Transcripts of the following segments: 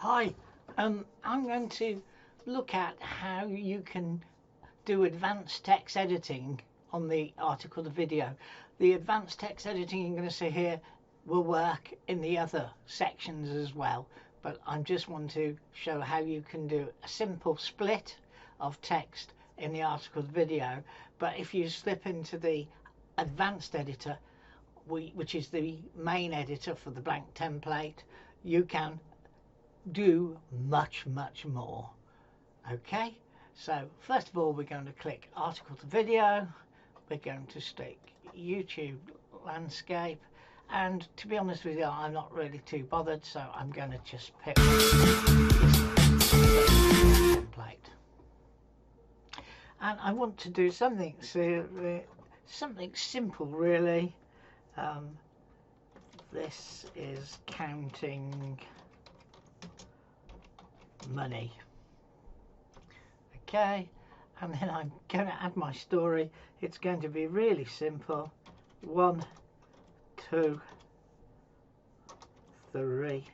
Hi, I'm going to look at how you can do advanced text editing on the article to video. The advanced text editing you're going to see here will work in the other sections as well, but I just want to show how you can do a simple split of text in the article to video. But if you slip into the advanced editor, which is the main editor for the blank template, you can do much more. Okay, so first of all we're going to click article to video, we're going to stick YouTube landscape, and to be honest with you, I'm not really too bothered, so I'm going to just pick template, and I want to do something simple really. This is counting money. Okay, and then I'm going to add my story. It's going to be really simple. 1, 2, 3,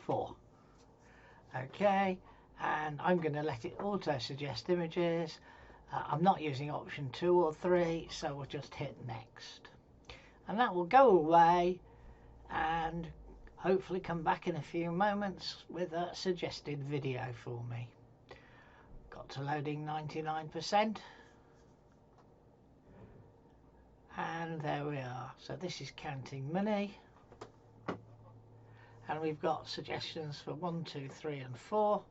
4. Okay, and I'm going to let it auto suggest images. I'm not using option 2 or 3, so we'll just hit next, and that will go away and hopefully come back in a few moments with a suggested video for me. Got to loading 99%, and there we are. So this is counting money, and we've got suggestions for 1, 2, 3 and 4,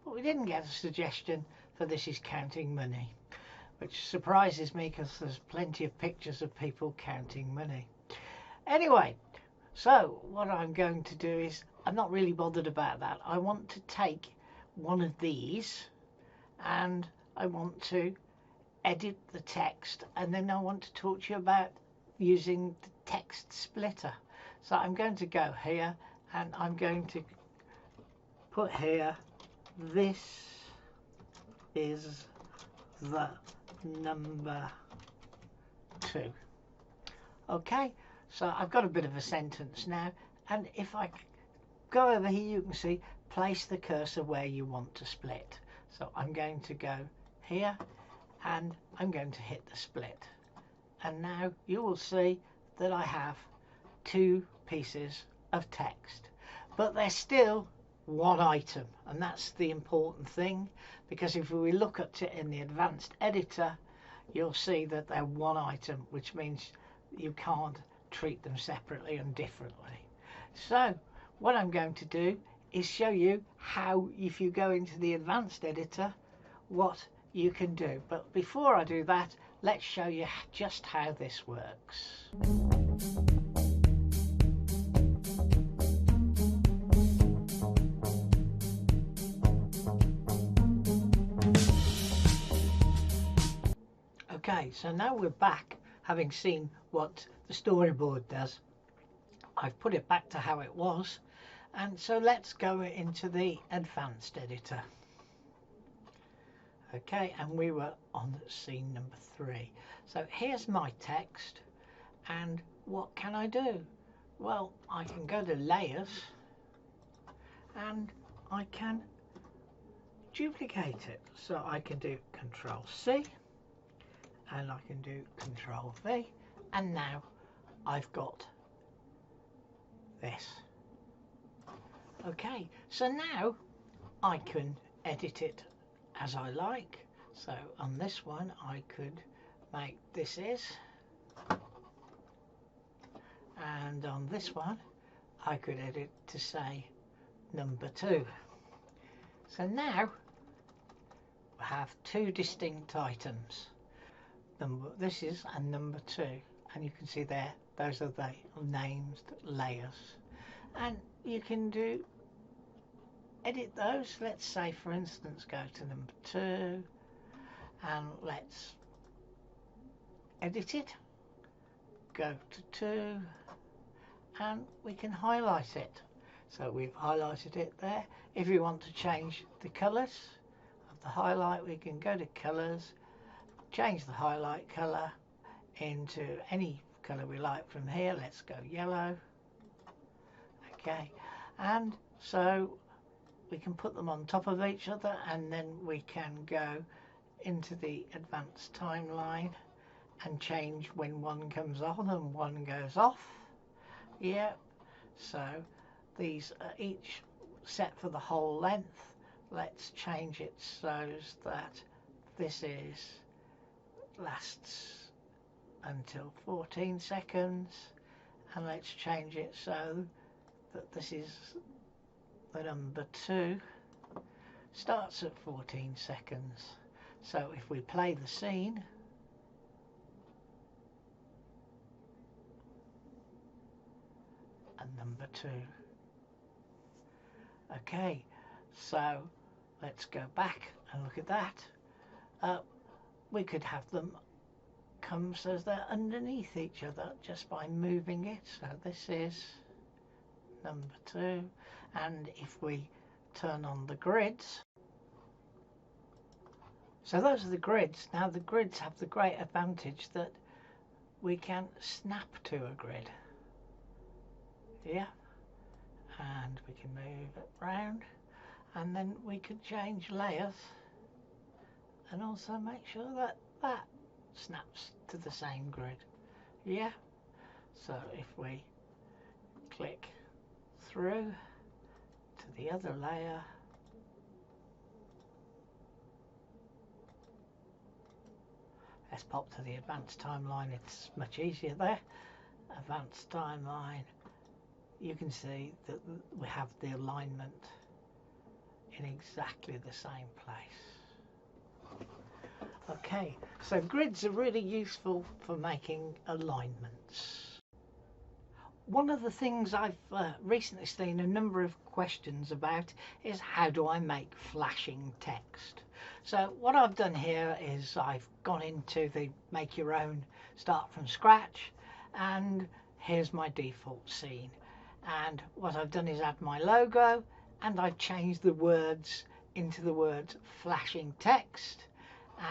but we didn't get a suggestion for this is counting money, which surprises me because there's plenty of pictures of people counting money. Anyway, so what I'm going to do is, I'm not really bothered about that. I want to take one of these and I want to edit the text, and then I want to talk to you about using the text splitter. So I'm going to go here and I'm going to put here, this is the number 2. Okay, so I've got a bit of a sentence now, and if I go over here you can see place the cursor where you want to split. So I'm going to go here and I'm going to hit the split, and now you will see that I have 2 pieces of text, but they're still one item, and that's the important thing, because if we look at it in the advanced editor you'll see that they're one item, which means you can't treat them separately and differently. So what I'm going to do is show you how, if you go into the advanced editor, what you can do. But before I do that, let's show you just how this works. Okay, so now we're back, having seen what the storyboard does. I've put it back to how it was, and so let's go into the advanced editor. Okay, and we were on scene number 3. So here's my text, and what can I do? Well, I can go to layers and I can duplicate it. So I can do Control C and I can do Control V, and now I've got this. Okay, so now I can edit it as I like. So on this one I could make this is, and on this one I could edit to say number 2. So now we have 2 distinct items. This is a number 2, and you can see there those are the named layers, and you can edit those. Let's say for instance go to number 2 and let's edit it, go to 2 and we can highlight it. So we've highlighted it there. If you want to change the colours of the highlight, we can go to colours, change the highlight colour into any colour we like from here. Let's go yellow, Okay, and so we can put them on top of each other, and then we can go into the advanced timeline and change when one comes on and one goes off. Yeah, so these are each set for the whole length. Let's change it so that this lasts until 14 seconds, and let's change it so that this is the number 2 starts at 14 seconds. So if we play the scene, and number 2. Okay, so let's go back and look at that. We could have them come so they're underneath each other just by moving it. So this is number 2, and if we turn on the grids, so those are the grids. Now the grids have the great advantage that we can snap to a grid. Yeah, and we can move it round, and then we could change layers and also make sure that that snaps to the same grid. Yeah, so if we click through to the other layer, let's pop to the advanced timeline, it's much easier there. Advanced timeline, you can see that we have the alignment in exactly the same place. Okay, so grids are really useful for making alignments. One of the things I've recently seen a number of questions about is how do I make flashing text. So what I've done here is I've gone into the make your own start from scratch, and here's my default scene, and what I've done is add my logo, and I've changed the words into the words flashing text,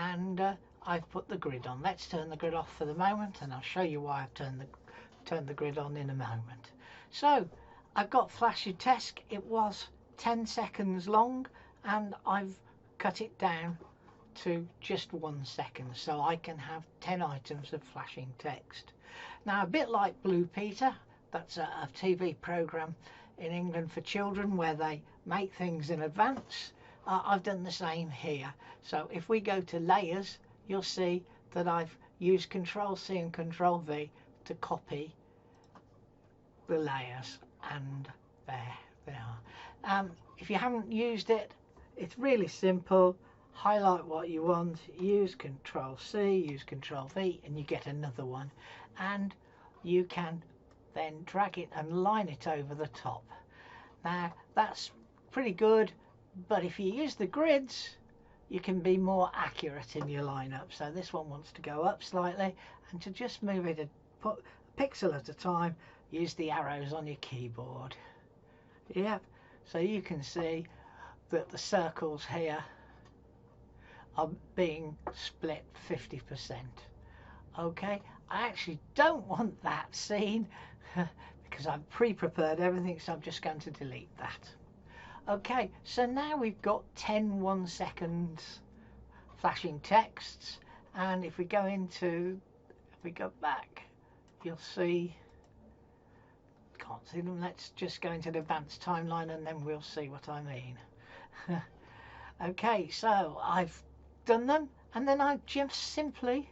and I've put the grid on. Let's turn the grid off for the moment, and I'll show you why I've turned the grid on in a moment. So I've got flashing text. It was 10 seconds long, and I've cut it down to just 1 second, so I can have 10 items of flashing text. Now, a bit like Blue Peter, that's a TV program in England for children where they make things in advance. I've done the same here. So if we go to layers, you'll see that I've used Control-C and Control-V to copy the layers, and there they are. If you haven't used it, it's really simple. Highlight what you want, use Control-C, use Control-V, and you get another one, and you can then drag it and line it over the top. Now that's pretty good, but if you use the grids, you can be more accurate in your lineup. So this one wants to go up slightly, and to just move it a pixel at a time, use the arrows on your keyboard. Yep, so you can see that the circles here are being split 50%. Okay, I actually don't want that scene because I've pre-prepared everything, so I'm just going to delete that. Okay, so now we've got 10 1-second flashing texts, and if we go back, you'll see, can't see them, let's just go into the advanced timeline and then we'll see what I mean. Okay, so I've done them, and then I've just simply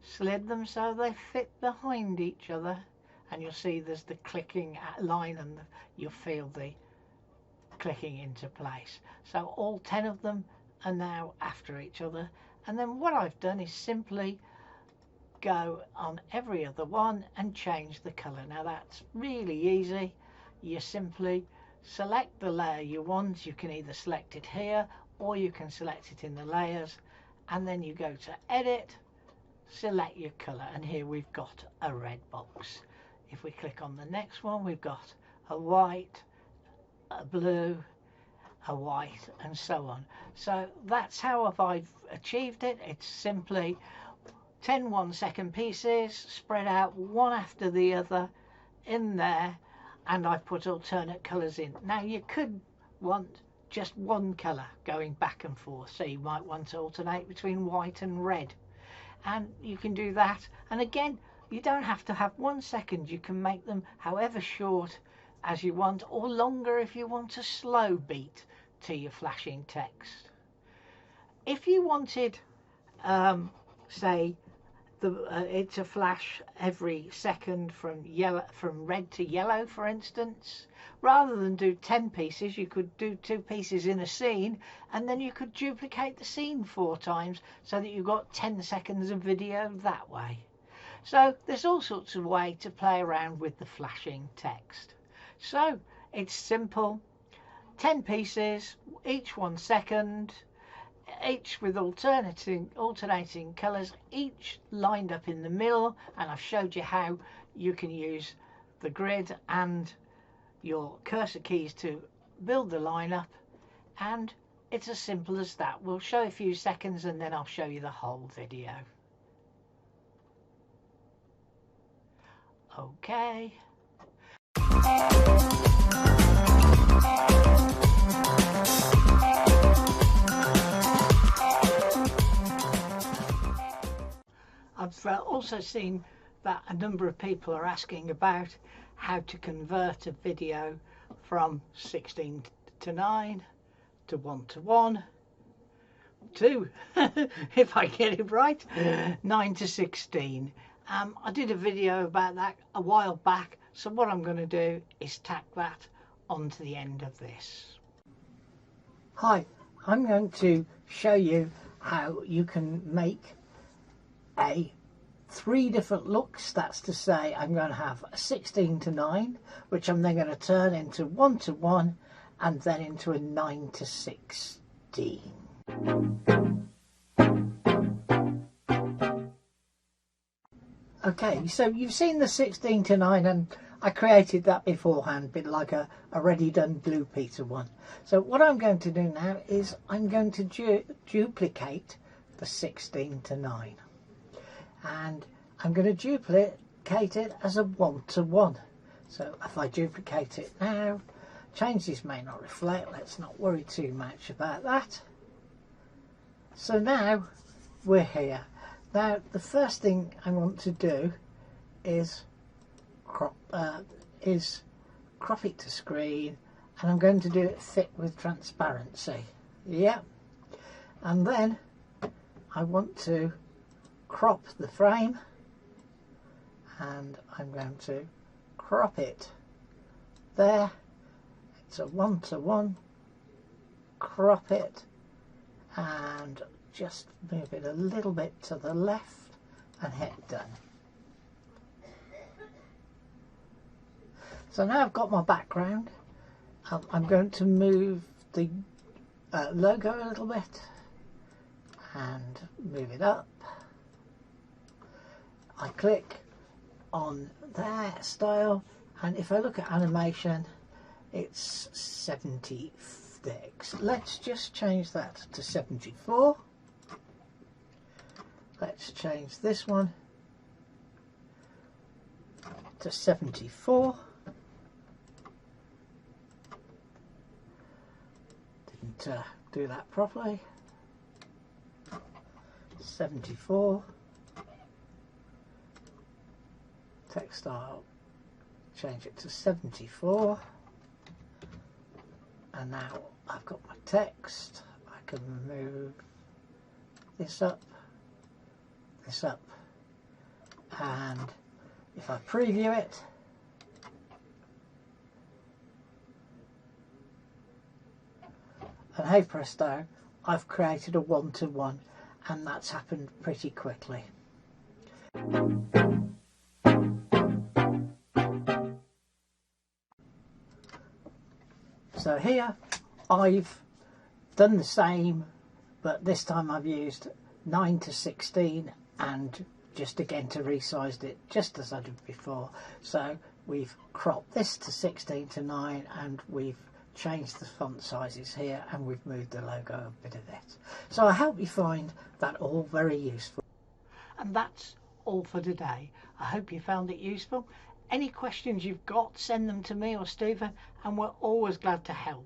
slid them so they fit behind each other, and you'll see there's the clicking line, and you'll feel the clicking into place. So all 10 of them are now after each other, and then what I've done is simply go on every other one and change the color. Now that's really easy. You simply select the layer you want. You can either select it here or you can select it in the layers, and then you go to edit, select your color, and here we've got a red box. If we click on the next one, we've got a white, a blue, a white, and so on. So that's how I've achieved it. It's simply 10 1-second pieces spread out one after the other in there, and I've put alternate colours in. Now you could want just one colour going back and forth, so you might want to alternate between white and red, and you can do that. And again, you don't have to have 1 second, you can make them however short as you want, or longer if you want a slow beat to your flashing text. If you wanted say it to flash every second from red to yellow, for instance, rather than do 10 pieces, you could do 2 pieces in a scene, and then you could duplicate the scene 4 times so that you got 10 seconds of video that way. So there's all sorts of ways to play around with the flashing text. So it's simple, 10 pieces, each 1 second, each with alternating colours, each lined up in the middle, and I've showed you how you can use the grid and your cursor keys to build the lineup, and it's as simple as that. We'll show a few seconds and then I'll show you the whole video. Okay. I've also seen that a number of people are asking about how to convert a video from 16:9 to 1:1 to, if I get it right, 9:16. I did a video about that a while back, so what I'm going to do is tack that onto the end of this. Hi, I'm going to show you how you can make 3 different looks. That's to say, I'm going to have a 16:9, which I'm then going to turn into 1:1 and then into a 9:16. Okay, so you've seen the 16:9, and I created that beforehand, a bit like a already done Blue Peter one. So what I'm going to do now is I'm going to duplicate the 16:9, and I'm going to duplicate it as a 1:1. So if I duplicate it now, changes may not reflect, let's not worry too much about that. So now we're here. Now the first thing I want to do is crop it to screen, and I'm going to do it fit with transparency. Yeah, and then I want to crop the frame, and I'm going to crop it there. It's a 1:1, crop it and just move it a little bit to the left and hit done. So now I've got my background. I'm going to move the logo a little bit and move it up. I click on there, style, and if I look at animation, it's 76. Let's just change that to 74. Let's change this one to 74. Didn't do that properly. 74. Text style, change it to 74. And now I've got my text. I can move this up, and if I preview it, and hey presto, I've created a 1:1, and that's happened pretty quickly. So here I've done the same, but this time I've used 9:16 and just again to resize it just as I did before. So we've cropped this to 16:9 and we've changed the font sizes here, and we've moved the logo a bit of it. So I hope you find that all very useful. And that's all for today. I hope you found it useful. Any questions you've got, send them to me or Stephen, and we're always glad to help.